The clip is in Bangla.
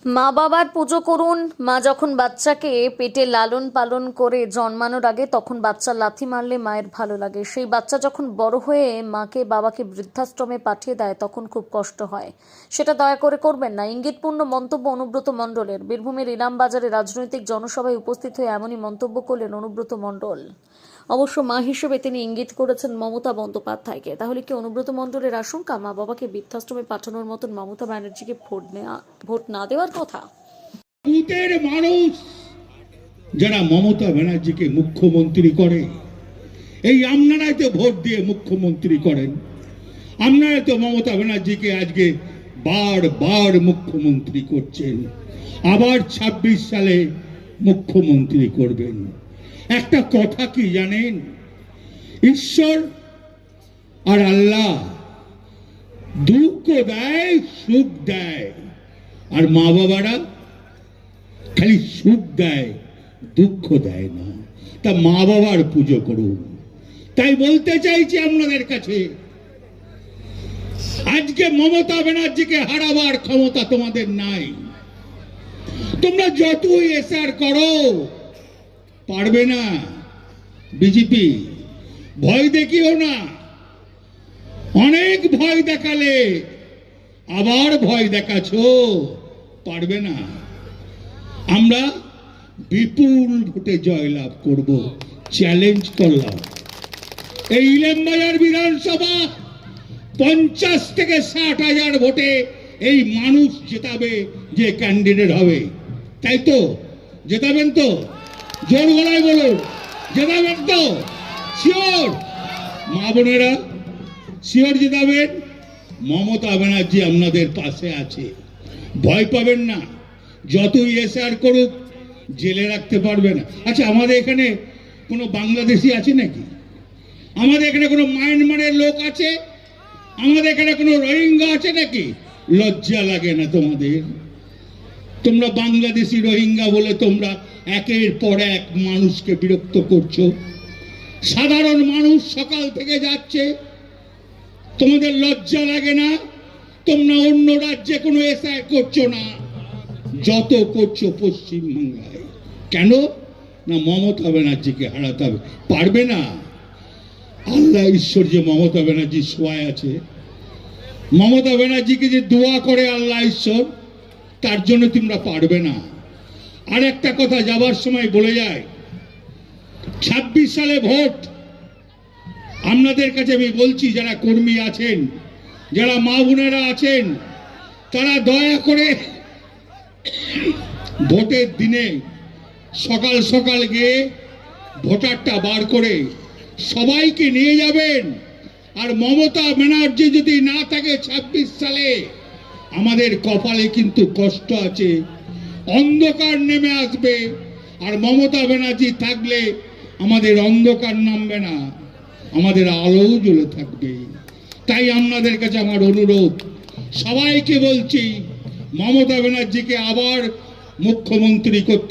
মা বাবার পুজো করুন। মা যখন বাচ্চাকে পেটে লালন পালন করে জন্মানোর আগে তখন বাচ্চা লাথি মারলে মায়ের ভালো লাগে, সেই বাচ্চা যখন বড় হয়ে মাকে বাবাকে বৃদ্ধাশ্রমে পাঠিয়ে দেয় তখন খুব কষ্ট হয়। সেটা দয়া করে করবেন না। ইঙ্গিতপূর্ণ মন্তব্য অনুব্রত মণ্ডলের। বীরভূমের ইলামবাজারে রাজনৈতিক জনসভায় উপস্থিত হয়ে এমনই মন্তব্য করলেন অনুব্রত মণ্ডল। অবশ্য মা হিসেবে তিনি ইঙ্গিত করেছেন মমতা বন্দ্যোপাধ্যায়কে। তাহলে কি অনুব্রত মণ্ডলের আশঙ্কা মা বাবাকে বৃদ্ধাশ্রমে পাঠানোর মতন মমতা ব্যানার্জিকে ভোট না দেওয়ার কথা? বুথের মানুষ যারা মমতা ব্যানার্জিকে মুখ্যমন্ত্রী করে, এই আপনারাই তো ভোট দিয়ে মুখ্যমন্ত্রী করেন। আপনারাই তো মমতা ব্যানার্জিকে আজকে বারবার মুখ্যমন্ত্রী করছেন, আবার 26 সালে মুখ্যমন্ত্রী করবেন। একটা কথা কি জানেন, ঈশ্বর আর আল্লাহ দুঃখ দেয় সুখ দেয়, আর মা বাবারা খালি সুখ দেয় দুঃখ দেয় না। তা মা বাবার পুজো করুন। তাই বলতে চাইছি আপনাদের কাছে, আজকে মমতা ব্যানার্জিকে হারাবার ক্ষমতা তোমাদের নাই। তোমরা যতই এসআর করো পারবে না। বিজেপি ভয় দেখিও না, অনেক ভয় দেখালে আবার ভয় দেখাছো, পারবে না। আমরা বিপুল ভোটে জয়লাভ করব, চ্যালেঞ্জ করলাম। এই ইলামবাজার বিধানসভা 50 থেকে 60,000 ভোটে এই মানুষ জেতাবে যে ক্যান্ডিডেট হবে। তাই তো জেতাবেন তো? জোর গলায় বলুন, জেতাবেন তো? শিওর? মা বোনেরা শিওর জেতাবেন? মমতা ব্যানার্জি আপনাদের পাশে আছে, ভয় পাবেন না। যতই এসআর করুক জেলে রাখতে পারবে না। আচ্ছা, আমাদের এখানে কোনো বাংলাদেশি আছে নাকি? আমাদের এখানে কোনো মায়ানমারের লোক আছে? আমাদের এখানে কোনো রোহিঙ্গা আছে নাকি? লজ্জা লাগে না তোমাদের? তোমরা বাংলাদেশি রোহিঙ্গা বলে তোমরা একের পর এক মানুষকে বিরক্ত করছো। সাধারণ মানুষ সকাল থেকে যাচ্ছে, তোমাদের লজ্জা লাগে না? তোমরা অন্য রাজ্যে কোনো এসআই করছো না, যত করছো পশ্চিমবাংলায়। কেন না? মমতা ব্যানার্জিকে হারাতে হবে। পারবে না। আল্লাহ ঈশ্বর যে মমতা ব্যানার্জি শোয়ায় আছে, মমতা ব্যানার্জিকে যে দোয়া করে আল্লাহ ঈশ্বর, তার জন্য তোমরা পারবে না। আর একটা কথা যাবার সময় বলে যায়, 26 সালে ভোট। আপনাদের কাছে আমি বলছি, যারা কর্মী আছেন, যারা মা বোনেরা আছেন, তারা দয়া করে ভোটের দিনে সকাল সকাল গিয়ে ভোটারটা বার করে সবাইকে নিয়ে যাবেন। আর মমতা ব্যানার্জি যদি না থাকে 26 সালে, আমাদের কপালে কিন্তু কষ্ট আছে, অন্ধকার নেমে আসবে। আর মমতা ব্যানার্জি থাকলে আমাদের অন্ধকার নামবে না, আমাদের আলোও জ্বলে থাকবে। তাই আপনাদের কাছে আমার অনুরোধ, সবাইকে বলছি, মমতা ব্যানার্জিকে আবার মুখ্যমন্ত্রী করতে